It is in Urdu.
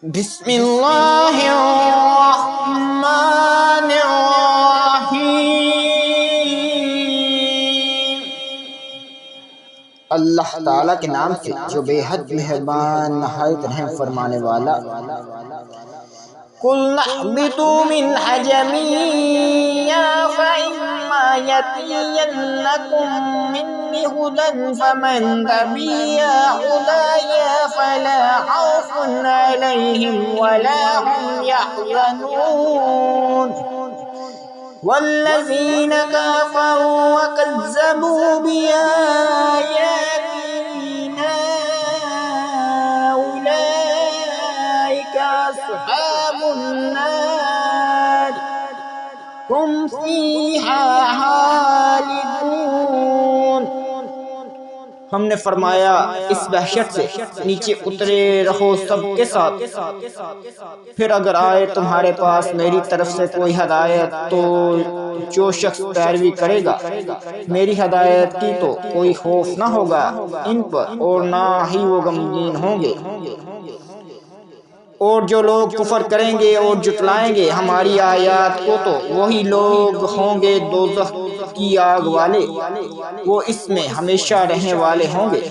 بسم اللہ الرحمن الرحیم۔ اللہ تعالیٰ کے نام سے جو بے حد مہربان نہایت رحم فرمانے والا۔ قُلْ اهْبِطُوا مِنْهَا جَمِيعًا فَإِمَّا يَأْتِيَنَّكُم مِّنِّي هُدًى فَمَن تَبِعَ هُدَايَ فَلَا خَوْفٌ عَلَيْهِمْ وَلَا هُمْ يَحْزَنُونَ وَالَّذِينَ كَفَرُوا وَكَذَّبُوا بِآيَاتِنَا أُولَئِكَ أَصْحَابُ النَّارِ هُمْ فِيهَا خَالِدُونَ۔ ہم نے فرمایا اس وحشت سے نیچے اترے رہو سب کے ساتھ، پھر اگر آئے تمہارے پاس میری طرف سے کوئی ہدایت تو جو شخص پیروی کرے گا میری ہدایت کی تو کوئی خوف نہ ہوگا ان پر اور نہ ہی وہ غمگین ہوں گے، اور جو لوگ کفر کریں گے اور جھٹلائیں گے ہماری آیات کو تو وہی لوگ ہوں گے دوزخ کی آگ والے، وہ اس میں ہمیشہ رہنے والے ہوں گے۔